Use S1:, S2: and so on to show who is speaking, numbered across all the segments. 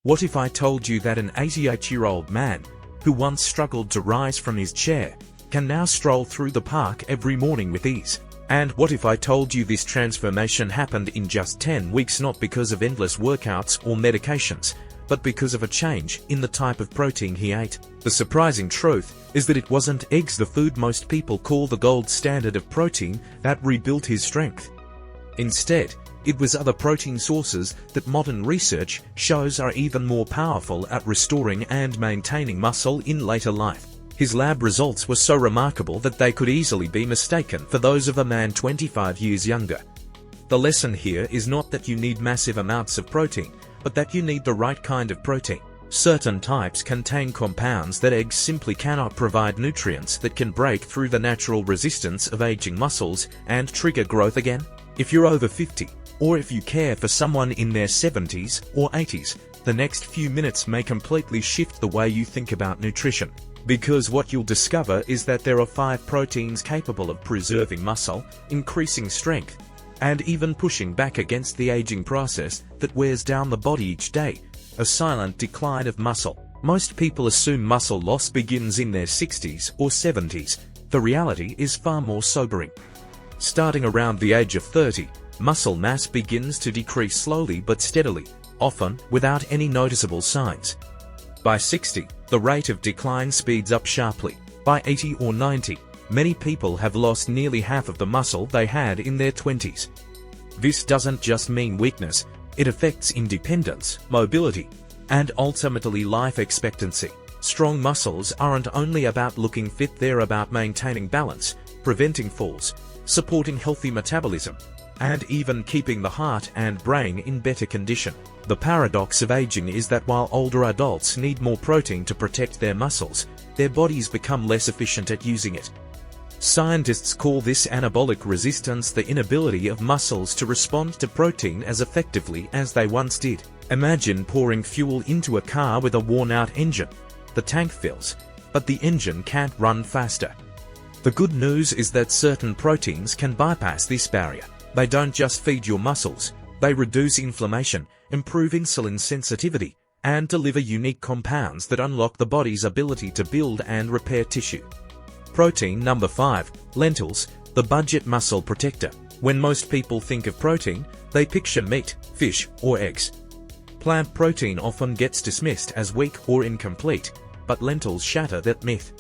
S1: What if I told you that an 88-year-old man, who once struggled to rise from his chair, can now stroll through the park every morning with ease? And what if I told you this transformation happened in just 10 weeks, not because of endless workouts or medications, but because of a change in the type of protein he ate? The surprising truth is that it wasn't eggs, the food most people call the gold standard of protein, that rebuilt his strength. Instead, it was other protein sources that modern research shows are even more powerful at restoring and maintaining muscle in later life. His lab results were so remarkable that they could easily be mistaken for those of a man 25 years younger. The lesson here is not that you need massive amounts of protein, but that you need the right kind of protein. Certain types contain compounds that eggs simply cannot provide, nutrients that can break through the natural resistance of aging muscles and trigger growth again. If you're over 50, or if you care for someone in their 70s or 80s, the next few minutes may completely shift the way you think about nutrition. Because what you'll discover is that there are 5 proteins capable of preserving muscle, increasing strength, and even pushing back against the aging process that wears down the body each day, a silent decline of muscle. Most people assume muscle loss begins in their 60s or 70s. The reality is far more sobering. Starting around the age of 30, muscle mass begins to decrease slowly but steadily, often without any noticeable signs. By 60, the rate of decline speeds up sharply. By 80 or 90, many people have lost nearly half of the muscle they had in their 20s. This doesn't just mean weakness, it affects independence, mobility, and ultimately life expectancy. Strong muscles aren't only about looking fit, they're about maintaining balance, preventing falls, supporting healthy metabolism, and even keeping the heart and brain in better condition. The paradox of aging is that while older adults need more protein to protect their muscles, their bodies become less efficient at using it. Scientists call this anabolic resistance, the inability of muscles to respond to protein as effectively as they once did. Imagine pouring fuel into a car with a worn-out engine. The tank fills, but the engine can't run faster. The good news is that certain proteins can bypass this barrier. They don't just feed your muscles, they reduce inflammation, improve insulin sensitivity, and deliver unique compounds that unlock the body's ability to build and repair tissue. Protein number 5, lentils, the budget muscle protector. When most people think of protein, they picture meat, fish, or eggs. Plant protein often gets dismissed as weak or incomplete, but lentils shatter that myth.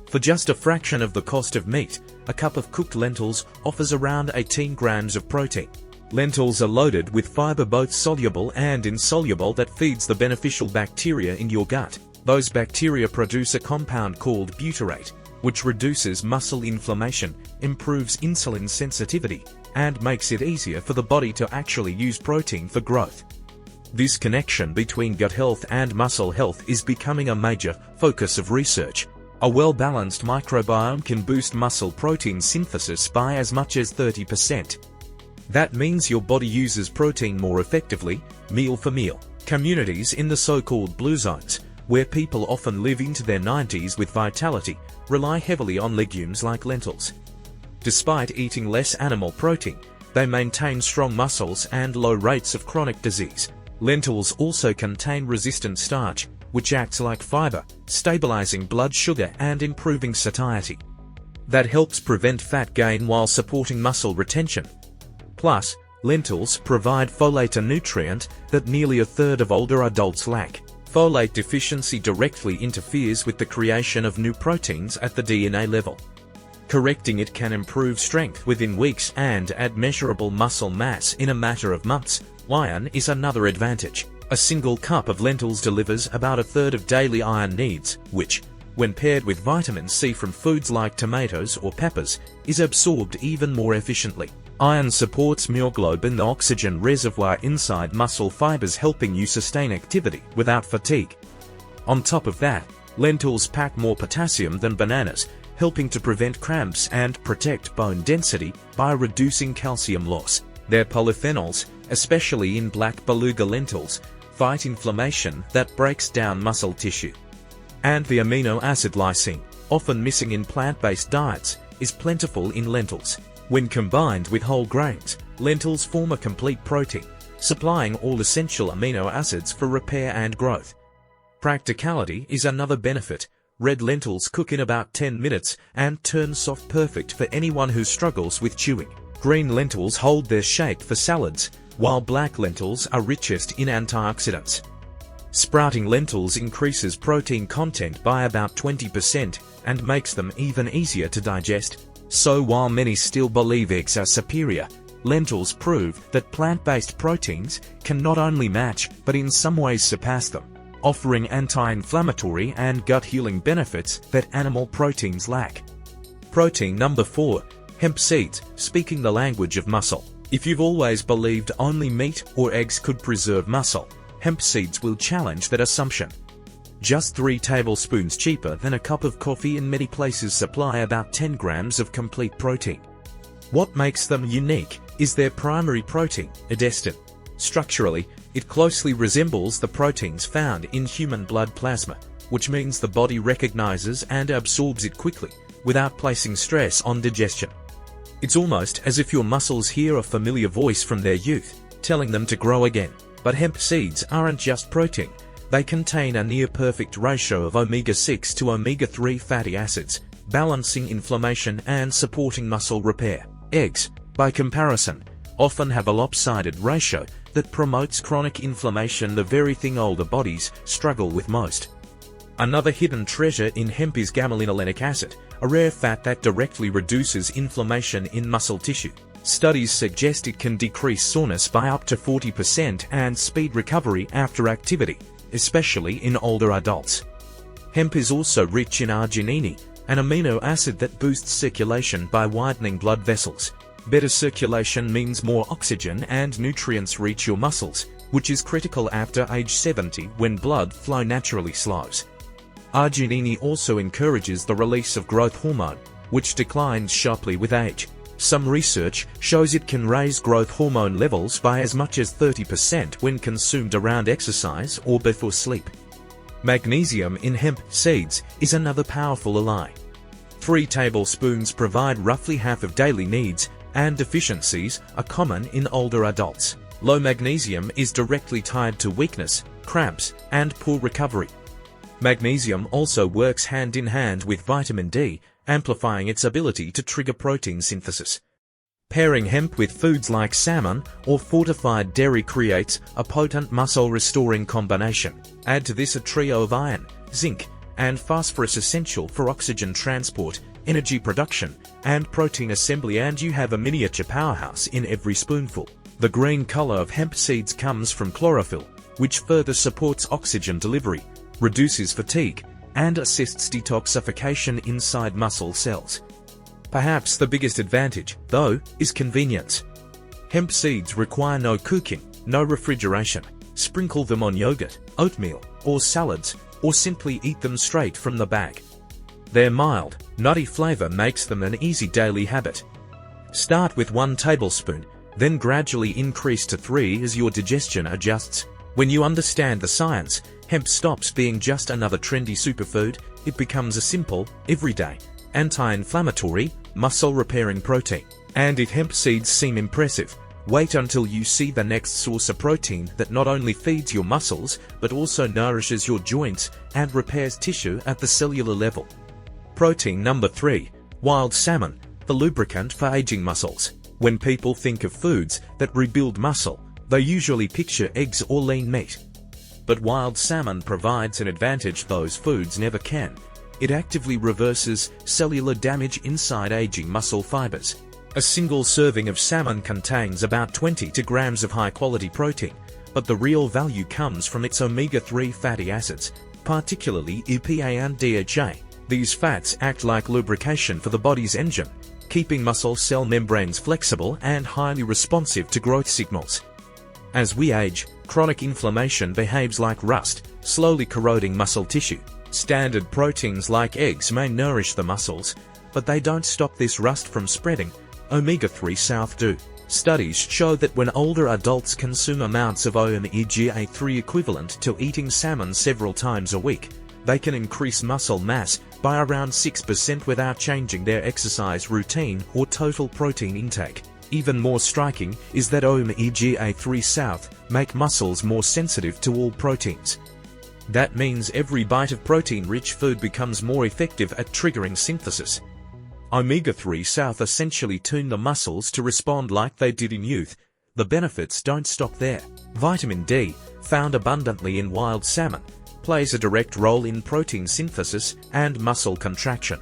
S1: For just a fraction of the cost of meat, a cup of cooked lentils offers around 18 grams of protein. Lentils are loaded with fiber, both soluble and insoluble, that feeds the beneficial bacteria in your gut. Those bacteria produce a compound called butyrate, which reduces muscle inflammation, improves insulin sensitivity, and makes it easier for the body to actually use protein for growth. This connection between gut health and muscle health is becoming a major focus of research. A well-balanced microbiome can boost muscle protein synthesis by as much as 30%. That means your body uses protein more effectively, meal for meal. Communities in the so-called blue zones, where people often live into their 90s with vitality, rely heavily on legumes like lentils. Despite eating less animal protein, they maintain strong muscles and low rates of chronic disease. Lentils also contain resistant starch, which acts like fiber, stabilizing blood sugar and improving satiety. That helps prevent fat gain while supporting muscle retention. Plus, lentils provide folate, a nutrient that nearly a third of older adults lack. Folate deficiency directly interferes with the creation of new proteins at the DNA level. Correcting it can improve strength within weeks and add measurable muscle mass in a matter of months. Iron is another advantage. A single cup of lentils delivers about a third of daily iron needs, which, when paired with vitamin C from foods like tomatoes or peppers, is absorbed even more efficiently. Iron supports myoglobin, the oxygen reservoir inside muscle fibers, helping you sustain activity without fatigue. On top of that, lentils pack more potassium than bananas, helping to prevent cramps and protect bone density by reducing calcium loss. Their polyphenols, especially in black beluga lentils, fight inflammation that breaks down muscle tissue. And the amino acid lysine, often missing in plant-based diets, is plentiful in lentils. When combined with whole grains, lentils form a complete protein, supplying all essential amino acids for repair and growth. Practicality is another benefit. Red lentils cook in about 10 minutes and turn soft, perfect for anyone who struggles with chewing. Green lentils hold their shape for salads, while black lentils are richest in antioxidants. Sprouting lentils increases protein content by about 20% and makes them even easier to digest. So while many still believe eggs are superior, lentils prove that plant-based proteins can not only match but in some ways surpass them, offering anti-inflammatory and gut-healing benefits that animal proteins lack. Protein number 4. Hemp seeds, speaking the language of muscle. If you've always believed only meat or eggs could preserve muscle, hemp seeds will challenge that assumption. Just 3 tablespoons cheaper than a cup of coffee, and many places supply about 10 grams of complete protein. What makes them unique is their primary protein, edestin. Structurally, it closely resembles the proteins found in human blood plasma, which means the body recognizes and absorbs it quickly, without placing stress on digestion. It's almost as if your muscles hear a familiar voice from their youth, telling them to grow again. But hemp seeds aren't just protein. They contain a near-perfect ratio of omega-6 to omega-3 fatty acids, balancing inflammation and supporting muscle repair. Eggs, by comparison, often have a lopsided ratio that promotes chronic inflammation, the very thing older bodies struggle with most. Another hidden treasure in hemp is gamma-linolenic acid, a rare fat that directly reduces inflammation in muscle tissue. Studies suggest it can decrease soreness by up to 40% and speed recovery after activity, especially in older adults. Hemp is also rich in arginine, an amino acid that boosts circulation by widening blood vessels. Better circulation means more oxygen and nutrients reach your muscles, which is critical after age 70 when blood flow naturally slows. Arginine also encourages the release of growth hormone, which declines sharply with age. Some research shows it can raise growth hormone levels by as much as 30% when consumed around exercise or before sleep. Magnesium in hemp seeds is another powerful ally. 3 tablespoons provide roughly half of daily needs, and deficiencies are common in older adults. Low magnesium is directly tied to weakness, cramps, and poor recovery. Magnesium also works hand in hand with vitamin D, amplifying its ability to trigger protein synthesis. Pairing hemp with foods like salmon or fortified dairy creates a potent muscle-restoring combination. Add to this a trio of iron, zinc, and phosphorus essential for oxygen transport, energy production, and protein assembly, and you have a miniature powerhouse in every spoonful. The green color of hemp seeds comes from chlorophyll, which further supports oxygen delivery, reduces fatigue, and assists detoxification inside muscle cells. Perhaps the biggest advantage, though, is convenience. Hemp seeds require no cooking, no refrigeration. Sprinkle them on yogurt, oatmeal, or salads, or simply eat them straight from the bag. Their mild, nutty flavor makes them an easy daily habit. Start with 1 tablespoon, then gradually increase to 3 as your digestion adjusts. When you understand the science, hemp stops being just another trendy superfood. It becomes a simple, everyday, anti-inflammatory, muscle-repairing protein. And if hemp seeds seem impressive, wait until you see the next source of protein that not only feeds your muscles, but also nourishes your joints and repairs tissue at the cellular level. Protein number 3. Wild salmon, the lubricant for aging muscles. When people think of foods that rebuild muscle, they usually picture eggs or lean meat. But wild salmon provides an advantage those foods never can. It actively reverses cellular damage inside aging muscle fibers. A single serving of salmon contains about 22 grams of high-quality protein, but the real value comes from its omega-3 fatty acids, particularly EPA and DHA. These fats act like lubrication for the body's engine, keeping muscle cell membranes flexible and highly responsive to growth signals. As we age, chronic inflammation behaves like rust, slowly corroding muscle tissue. Standard proteins like eggs may nourish the muscles, but they don't stop this rust from spreading. Omega-3 South do. Studies show that when older adults consume amounts of omega-3 equivalent to eating salmon several times a week, they can increase muscle mass by around 6% without changing their exercise routine or total protein intake. Even more striking is that omega-3 South make muscles more sensitive to all proteins. That means every bite of protein-rich food becomes more effective at triggering synthesis. Omega-3 South essentially tune the muscles to respond like they did in youth. The benefits don't stop there. Vitamin D, found abundantly in wild salmon, plays a direct role in protein synthesis and muscle contraction.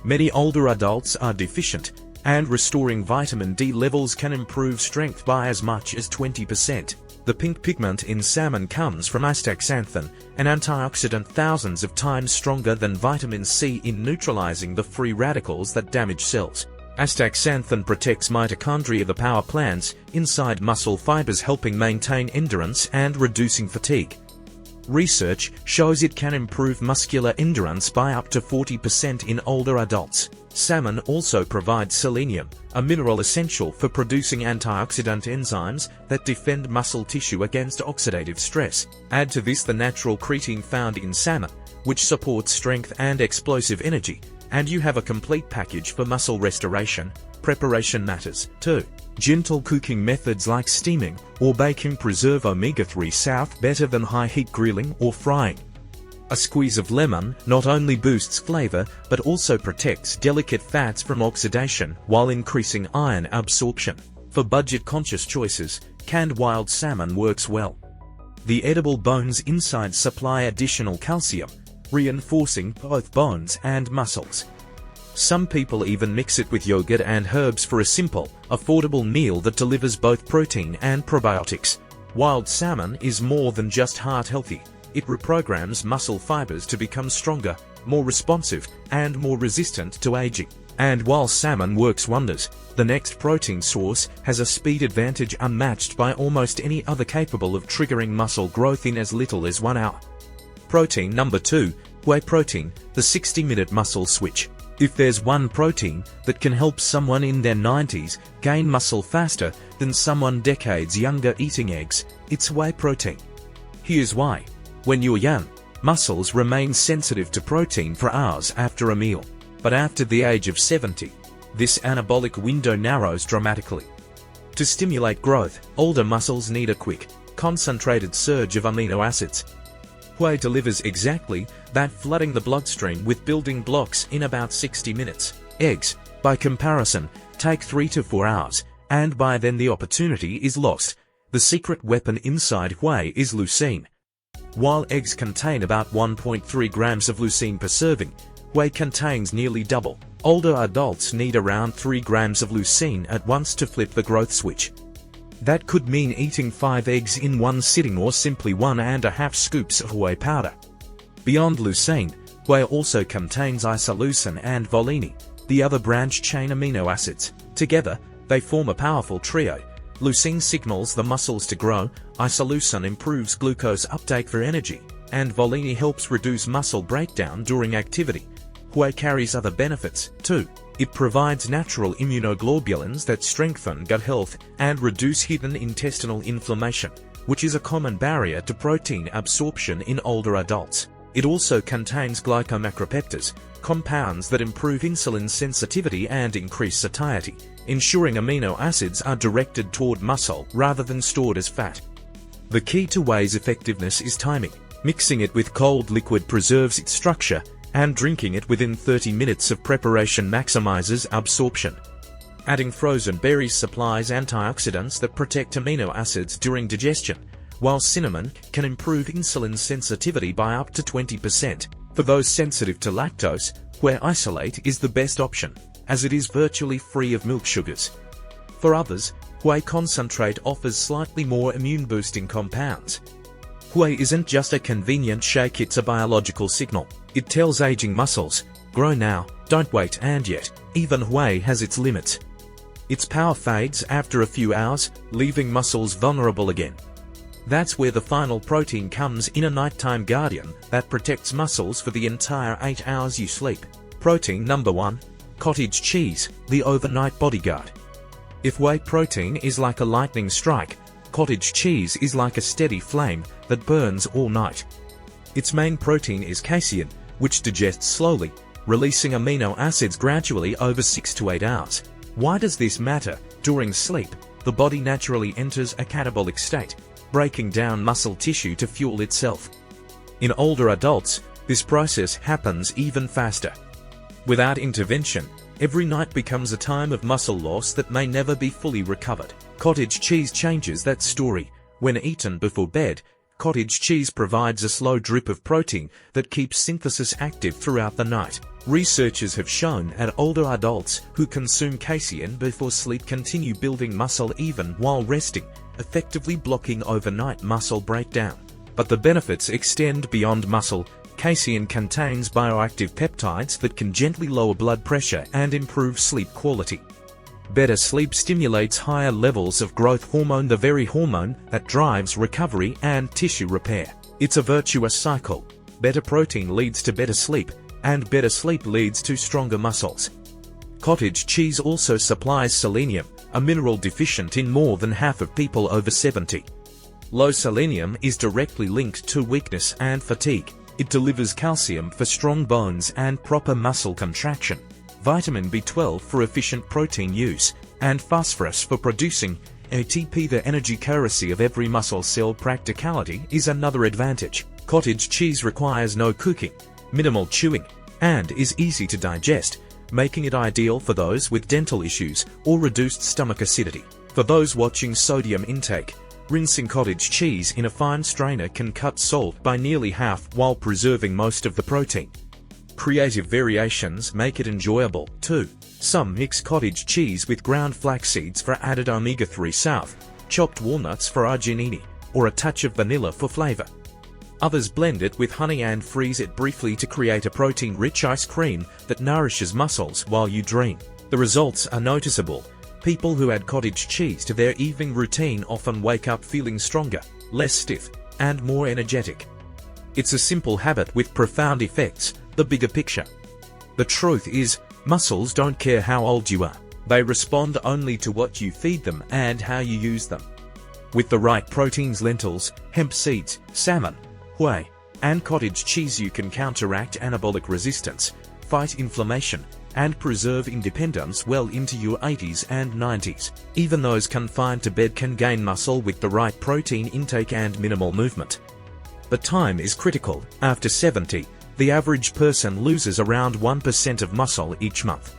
S1: Many older adults are deficient, and restoring vitamin D levels can improve strength by as much as 20%. The pink pigment in salmon comes from astaxanthin, an antioxidant thousands of times stronger than vitamin C in neutralizing the free radicals that damage cells. Astaxanthin protects mitochondria, the power plants inside muscle fibers, helping maintain endurance and reducing fatigue. Research shows it can improve muscular endurance by up to 40% in older adults. Salmon also provides selenium, a mineral essential for producing antioxidant enzymes that defend muscle tissue against oxidative stress. Add to this the natural creatine found in salmon, which supports strength and explosive energy, and you have a complete package for muscle restoration. Preparation matters, too. Gentle cooking methods like steaming or baking preserve omega-3 South better than high-heat grilling or frying. A squeeze of lemon not only boosts flavor but also protects delicate fats from oxidation while increasing iron absorption. For budget-conscious choices, canned wild salmon works well. The edible bones inside supply additional calcium, reinforcing both bones and muscles. Some people even mix it with yogurt and herbs for a simple, affordable meal that delivers both protein and probiotics. Wild salmon is more than just heart-healthy. It reprograms muscle fibers to become stronger, more responsive, and more resistant to aging. And while salmon works wonders, the next protein source has a speed advantage unmatched by almost any other, capable of triggering muscle growth in as little as 1 hour. Protein number 2, whey protein, the 60-minute muscle switch. If there's one protein that can help someone in their 90s gain muscle faster than someone decades younger eating eggs, it's whey protein. Here's why. When you're young, muscles remain sensitive to protein for hours after a meal. But after the age of 70, this anabolic window narrows dramatically. To stimulate growth, older muscles need a quick, concentrated surge of amino acids. Whey delivers exactly that, flooding the bloodstream with building blocks in about 60 minutes. Eggs, by comparison, take 3 to 4 hours, and by then the opportunity is lost. The secret weapon inside whey is leucine. While eggs contain about 1.3 grams of leucine per serving, whey contains nearly double. Older adults need around 3 grams of leucine at once to flip the growth switch. That could mean eating 5 eggs in one sitting or simply 1.5 scoops of whey powder. Beyond leucine, whey also contains isoleucine and volini, the other branch-chain amino acids. Together, they form a powerful trio. Leucine signals the muscles to grow, isoleucine improves glucose uptake for energy, and volini helps reduce muscle breakdown during activity. Whey carries other benefits, too. It provides natural immunoglobulins that strengthen gut health and reduce hidden intestinal inflammation, which is a common barrier to protein absorption in older adults. It also contains glycomacropeptase, compounds that improve insulin sensitivity and increase satiety, ensuring amino acids are directed toward muscle rather than stored as fat. The key to whey's effectiveness is timing. Mixing it with cold liquid preserves its structure, and drinking it within 30 minutes of preparation maximizes absorption. Adding frozen berries supplies antioxidants that protect amino acids during digestion, while cinnamon can improve insulin sensitivity by up to 20%. For those sensitive to lactose, whey isolate is the best option, as it is virtually free of milk sugars. For others, whey concentrate offers slightly more immune-boosting compounds. Whey isn't just a convenient shake, it's a biological signal. It tells aging muscles, grow now, don't wait, and yet, even whey has its limits. Its power fades after a few hours, leaving muscles vulnerable again. That's where the final protein comes in, a nighttime guardian that protects muscles for the entire 8 hours you sleep. Protein number 1, cottage cheese, the overnight bodyguard. If whey protein is like a lightning strike, cottage cheese is like a steady flame that burns all night. Its main protein is casein, which digests slowly, releasing amino acids gradually over 6 to 8 hours. Why does this matter? During sleep, the body naturally enters a catabolic state, breaking down muscle tissue to fuel itself. In older adults, this process happens even faster. Without intervention, every night becomes a time of muscle loss that may never be fully recovered. Cottage cheese changes that story. When eaten before bed, cottage cheese provides a slow drip of protein that keeps synthesis active throughout the night. Researchers have shown that older adults who consume casein before sleep continue building muscle even while resting, effectively blocking overnight muscle breakdown. But the benefits extend beyond muscle. Casein contains bioactive peptides that can gently lower blood pressure and improve sleep quality. Better sleep stimulates higher levels of growth hormone, the very hormone that drives recovery and tissue repair. It's a virtuous cycle. Better protein leads to better sleep, and better sleep leads to stronger muscles. Cottage cheese also supplies selenium, a mineral deficient in more than half of people over 70. Low selenium is directly linked to weakness and fatigue. It delivers calcium for strong bones and proper muscle contraction, vitamin B12 for efficient protein use, and phosphorus for producing ATP, the energy currency of every muscle cell. Practicality is another advantage. Cottage cheese requires no cooking, minimal chewing, and is easy to digest, making it ideal for those with dental issues or reduced stomach acidity. For those watching sodium intake, rinsing cottage cheese in a fine strainer can cut salt by nearly half while preserving most of the protein. Creative variations make it enjoyable, too. Some mix cottage cheese with ground flax seeds for added omega-3 south, chopped walnuts for arginine, or a touch of vanilla for flavor. Others blend it with honey and freeze it briefly to create a protein-rich ice cream that nourishes muscles while you dream. The results are noticeable. People who add cottage cheese to their evening routine often wake up feeling stronger, less stiff, and more energetic. It's a simple habit with profound effects. The bigger picture. The truth is, muscles don't care how old you are. They respond only to what you feed them and how you use them. With the right proteins, lentils, hemp seeds, salmon, whey, and cottage cheese, you can counteract anabolic resistance, fight inflammation, and preserve independence well into your 80s and 90s. Even those confined to bed can gain muscle with the right protein intake and minimal movement. But time is critical. After 70, the average person loses around 1% of muscle each month.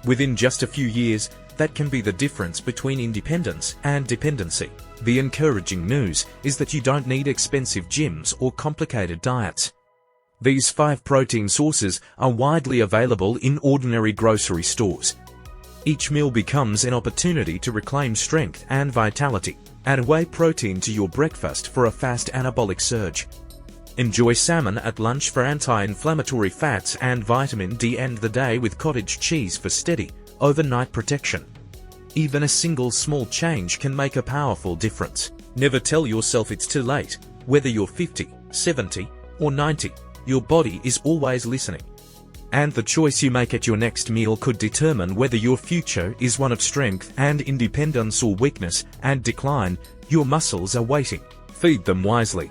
S1: Within just a few years, that can be the difference between independence and dependency. The encouraging news is that you don't need expensive gyms or complicated diets. These 5 protein sources are widely available in ordinary grocery stores. Each meal becomes an opportunity to reclaim strength and vitality. Add whey protein to your breakfast for a fast anabolic surge. Enjoy salmon at lunch for anti-inflammatory fats and vitamin D. End the day with cottage cheese for steady, overnight protection. Even a single small change can make a powerful difference. Never tell yourself it's too late. Whether you're 50, 70, or 90, your body is always listening. And the choice you make at your next meal could determine whether your future is one of strength and independence or weakness and decline. Your muscles are waiting. Feed them wisely.